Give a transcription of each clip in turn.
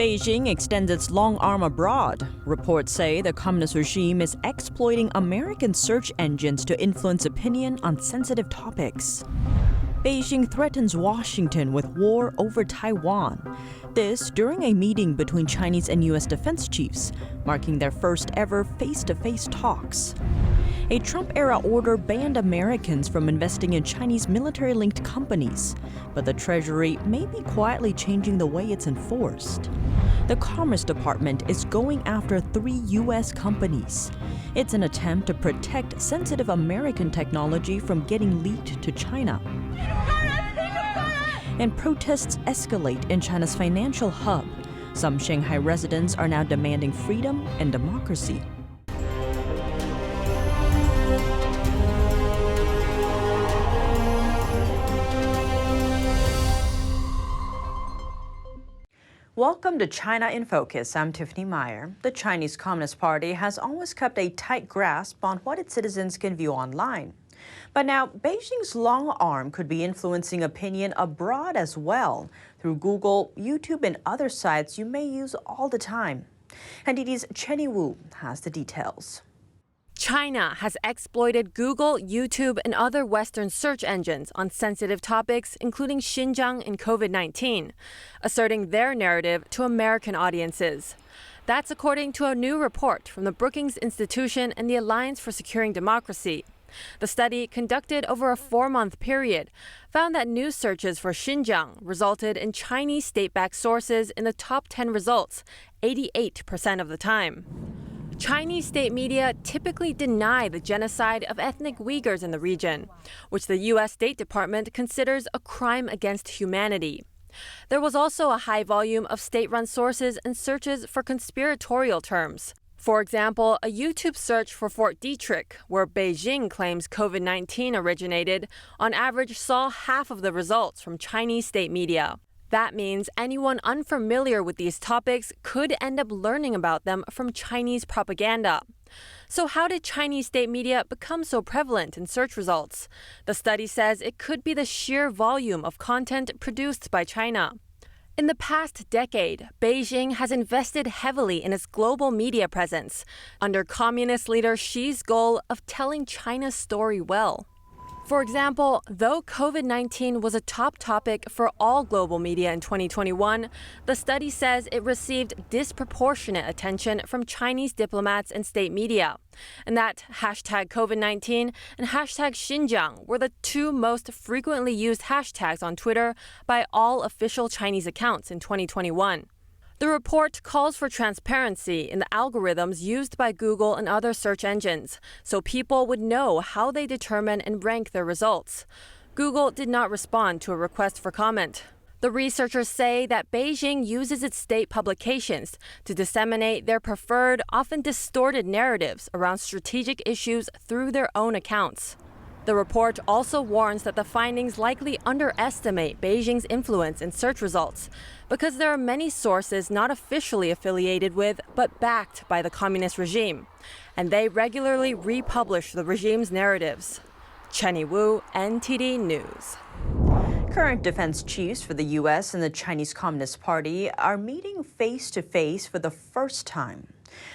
Beijing extends its long arm abroad. Reports say the communist regime is exploiting American search engines to influence opinion on sensitive topics. Beijing threatens Washington with war over Taiwan. This during a meeting between Chinese and U.S. defense chiefs, marking their first ever face-to-face talks. A Trump-era order banned Americans from investing in Chinese military-linked companies, but the Treasury may be quietly changing the way it's enforced. The Commerce Department is going after 3 U.S. companies. It's an attempt to protect sensitive American technology from getting leaked to China. And protests escalate in China's financial hub. Some Shanghai residents are now demanding freedom and democracy. Welcome to China in Focus. I'm Tiffany Meyer. The Chinese Communist Party has always kept a tight grasp on what its citizens can view online. But now, Beijing's long arm could be influencing opinion abroad as well, through Google, YouTube, and other sites you may use all the time. NTD's Chenny Wu has the details. China has exploited Google, YouTube, and other Western search engines on sensitive topics, including Xinjiang and COVID-19, asserting their narrative to American audiences. That's according to a new report from the Brookings Institution and the Alliance for Securing Democracy. The study, conducted over a 4-month period, found that news searches for Xinjiang resulted in Chinese state-backed sources in the top 10 results, 88% of the time. Chinese state media typically deny the genocide of ethnic Uyghurs in the region, which the U.S. State Department considers a crime against humanity. There was also a high volume of state-run sources and searches for conspiratorial terms. For example, a YouTube search for Fort Detrick, where Beijing claims COVID-19 originated, on average saw half of the results from Chinese state media. That means anyone unfamiliar with these topics could end up learning about them from Chinese propaganda. So how did Chinese state media become so prevalent in search results? The study says it could be the sheer volume of content produced by China. In the past decade, Beijing has invested heavily in its global media presence, under communist leader Xi's goal of telling China's story well. For example, though COVID-19 was a top topic for all global media in 2021, the study says it received disproportionate attention from Chinese diplomats and state media, and that hashtag COVID-19 and hashtag Xinjiang were the 2 most frequently used hashtags on Twitter by all official Chinese accounts in 2021. The report calls for transparency in the algorithms used by Google and other search engines, so people would know how they determine and rank their results. Google did not respond to a request for comment. The researchers say that Beijing uses its state publications to disseminate their preferred, often distorted narratives around strategic issues through their own accounts. The report also warns that the findings likely underestimate Beijing's influence in search results because there are many sources not officially affiliated with but backed by the communist regime, and they regularly republish the regime's narratives. Chenny Wu, NTD News. Current defense chiefs for the U.S. and the Chinese Communist Party are meeting face-to-face for the first time.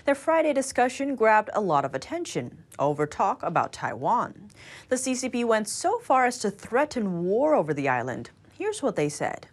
Their Friday discussion grabbed a lot of attention over talk about Taiwan. The CCP went so far as to threaten war over the island. Here's what they said.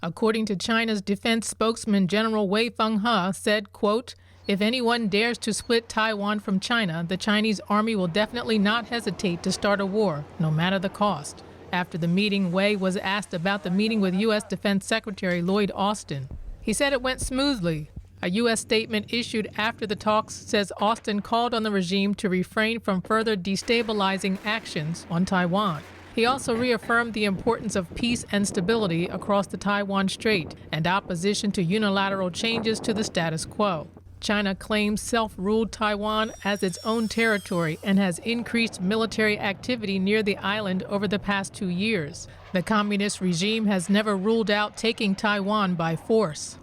According to China's defense spokesman, General Wei Fenghe said, quote, "If anyone dares to split Taiwan from China, the Chinese army will definitely not hesitate to start a war, no matter the cost." After the meeting, Wei was asked about the meeting with U.S. Defense Secretary Lloyd Austin. He said it went smoothly. A U.S. statement issued after the talks says Austin called on the regime to refrain from further destabilizing actions on Taiwan. He also reaffirmed the importance of peace and stability across the Taiwan Strait and opposition to unilateral changes to the status quo. China claims self-ruled Taiwan as its own territory and has increased military activity near the island over the past 2 years. The communist regime has never ruled out taking Taiwan by force.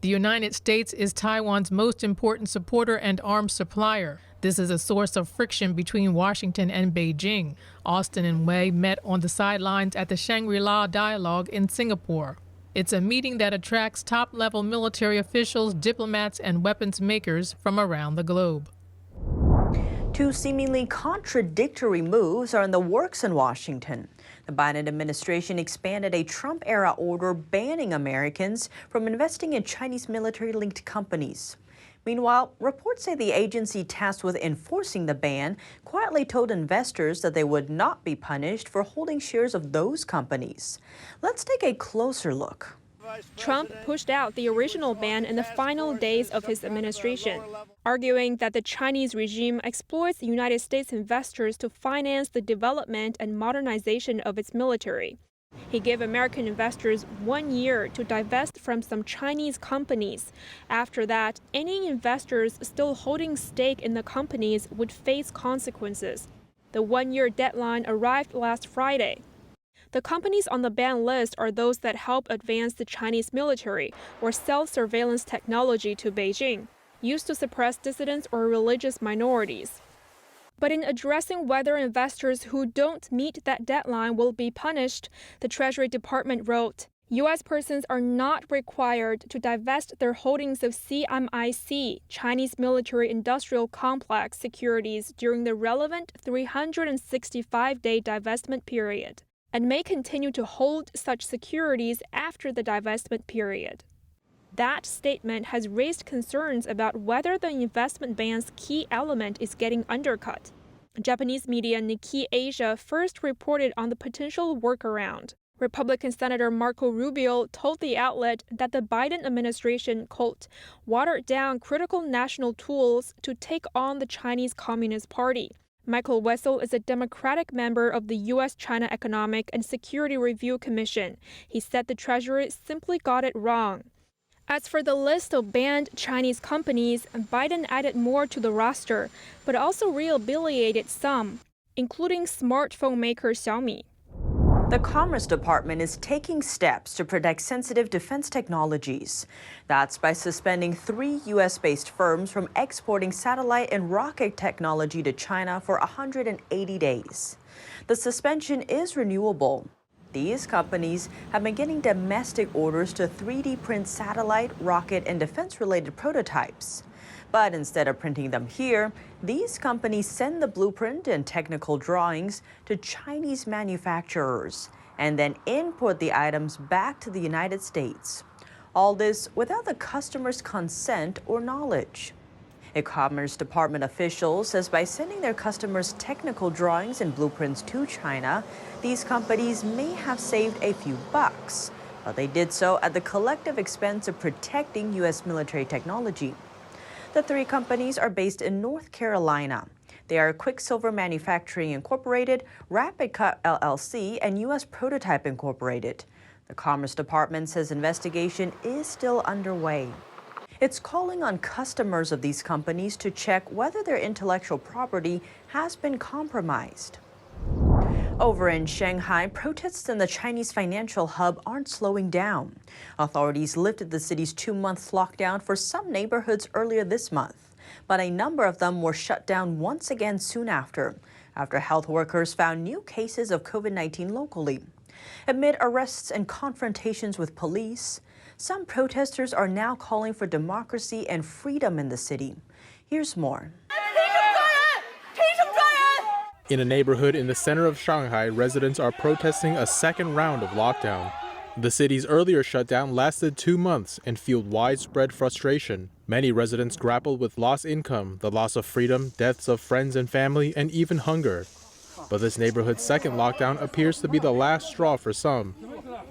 The United States is Taiwan's most important supporter and arms supplier. This is a source of friction between Washington and Beijing. Austin and Wei met on the sidelines at the Shangri-La Dialogue in Singapore. It's a meeting that attracts top-level military officials, diplomats, and weapons makers from around the globe. Two seemingly contradictory moves are in the works in Washington. The Biden administration expanded a Trump-era order banning Americans from investing in Chinese military-linked companies. Meanwhile, reports say the agency tasked with enforcing the ban quietly told investors that they would not be punished for holding shares of those companies. Let's take a closer look. Trump pushed out the original ban in the final days of his administration, arguing that the Chinese regime exploits United States investors to finance the development and modernization of its military. He gave American investors 1 year to divest from some Chinese companies. After that, any investors still holding stake in the companies would face consequences. The 1-year deadline arrived last Friday. The companies on the ban list are those that help advance the Chinese military or sell surveillance technology to Beijing, used to suppress dissidents or religious minorities. But in addressing whether investors who don't meet that deadline will be punished, the Treasury Department wrote, U.S. persons are not required to divest their holdings of CMIC, Chinese Military Industrial Complex securities during the relevant 365-day divestment period, and may continue to hold such securities after the divestment period. That statement has raised concerns about whether the investment ban's key element is getting undercut. Japanese media Nikkei Asia first reported on the potential workaround. Republican Senator Marco Rubio told the outlet that the Biden administration, quote, watered down critical national tools to take on the Chinese Communist Party. Michael Wessel is a Democratic member of the U.S.-China Economic and Security Review Commission. He said the Treasury simply got it wrong. As for the list of banned Chinese companies, Biden added more to the roster, but also rehabilitated some, including smartphone maker Xiaomi. The Commerce Department is taking steps to protect sensitive defense technologies. That's by suspending 3 U.S.-based firms from exporting satellite and rocket technology to China for 180 days. The suspension is renewable. These companies have been getting domestic orders to 3D print satellite, rocket, and defense-related prototypes. But instead of printing them here, these companies send the blueprint and technical drawings to Chinese manufacturers and then import the items back to the United States. All this without the customer's consent or knowledge. A Commerce Department official says by sending their customers technical drawings and blueprints to China, these companies may have saved a few bucks, but they did so at the collective expense of protecting U.S. military technology. The 3 companies are based in North Carolina. They are Quicksilver Manufacturing Incorporated, Rapid Cut LLC, and U.S. Prototype Incorporated. The Commerce Department says investigation is still underway. It's calling on customers of these companies to check whether their intellectual property has been compromised. Over in Shanghai, protests in the Chinese financial hub aren't slowing down. Authorities lifted the city's 2-month lockdown for some neighborhoods earlier this month, but a number of them were shut down once again soon after health workers found new cases of COVID-19 locally. Amid arrests and confrontations with police, some protesters are now calling for democracy and freedom in the city. Here's more. In a neighborhood in the center of Shanghai, residents are protesting a second round of lockdown. The city's earlier shutdown lasted 2 months and fueled widespread frustration. Many residents grappled with lost income, the loss of freedom, deaths of friends and family, and even hunger. But this neighborhood's second lockdown appears to be the last straw for some.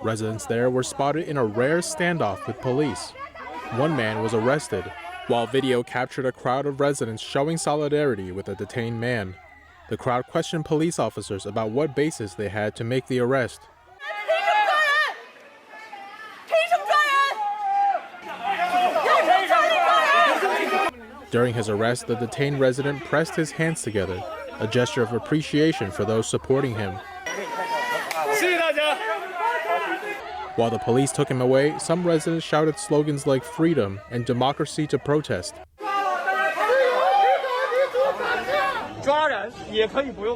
Residents there were spotted in a rare standoff with police. One man was arrested, while video captured a crowd of residents showing solidarity with a detained man. The crowd questioned police officers about what basis they had to make the arrest. During his arrest, the detained resident pressed his hands together, a gesture of appreciation for those supporting him. While the police took him away, some residents shouted slogans like freedom and democracy to protest.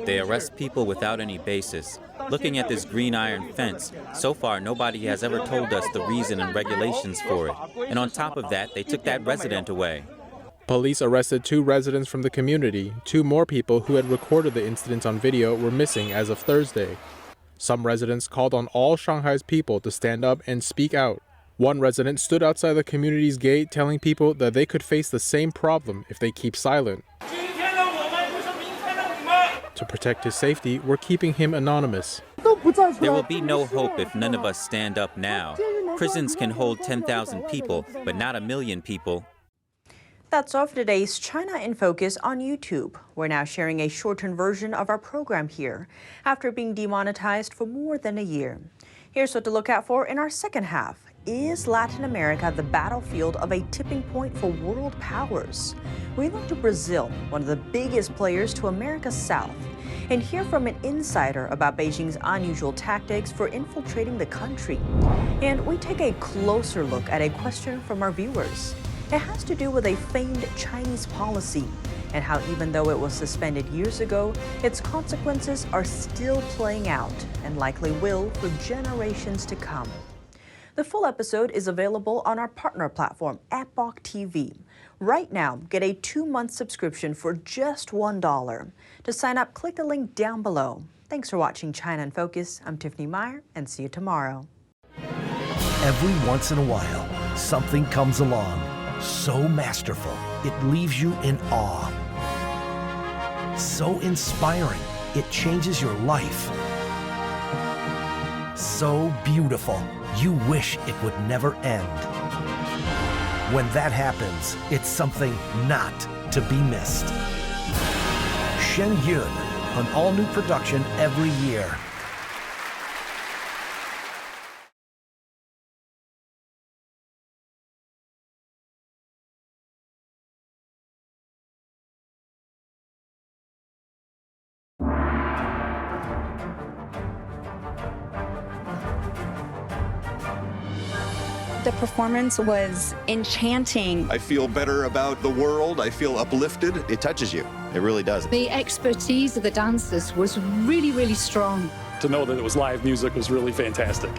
They arrest people without any basis. Looking at this green iron fence, so far nobody has ever told us the reason and regulations for it. And on top of that, they took that resident away. Police arrested 2 residents from the community. 2 more people who had recorded the incidents on video were missing as of Thursday. Some residents called on all Shanghai's people to stand up and speak out. One resident stood outside the community's gate telling people that they could face the same problem if they keep silent. To protect his safety, we're keeping him anonymous. There will be no hope if none of us stand up now. Prisons can hold 10,000 people, but not 1 million people. That's all for today's China in Focus on YouTube. We're now sharing a shortened version of our program here after being demonetized for more than a year. Here's what to look out for in our second half. Is Latin America the battlefield of a tipping point for world powers? We look to Brazil, one of the biggest players to America's south, and hear from an insider about Beijing's unusual tactics for infiltrating the country. And we take a closer look at a question from our viewers. It has to do with a famed Chinese policy and how even though it was suspended years ago, its consequences are still playing out and likely will for generations to come. The full episode is available on our partner platform, Bok TV. Right now, get a 2-month subscription for just $1. To sign up, click the link down below. Thanks for watching China in Focus. I'm Tiffany Meyer, and see you tomorrow. Every once in a while, something comes along so masterful, it leaves you in awe. So inspiring, it changes your life. So beautiful, you wish it would never end. When that happens, it's something not to be missed. Shen Yun, an all-new production every year. The performance was enchanting. I feel better about the world. I feel uplifted. It touches you. It really does. The expertise of the dancers was really, really strong. To know that it was live music was really fantastic.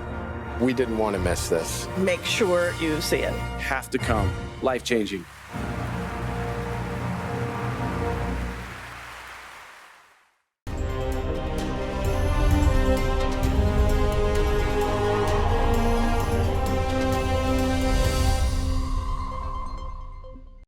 We didn't want to miss this. Make sure you see it. Have to come. Life-changing.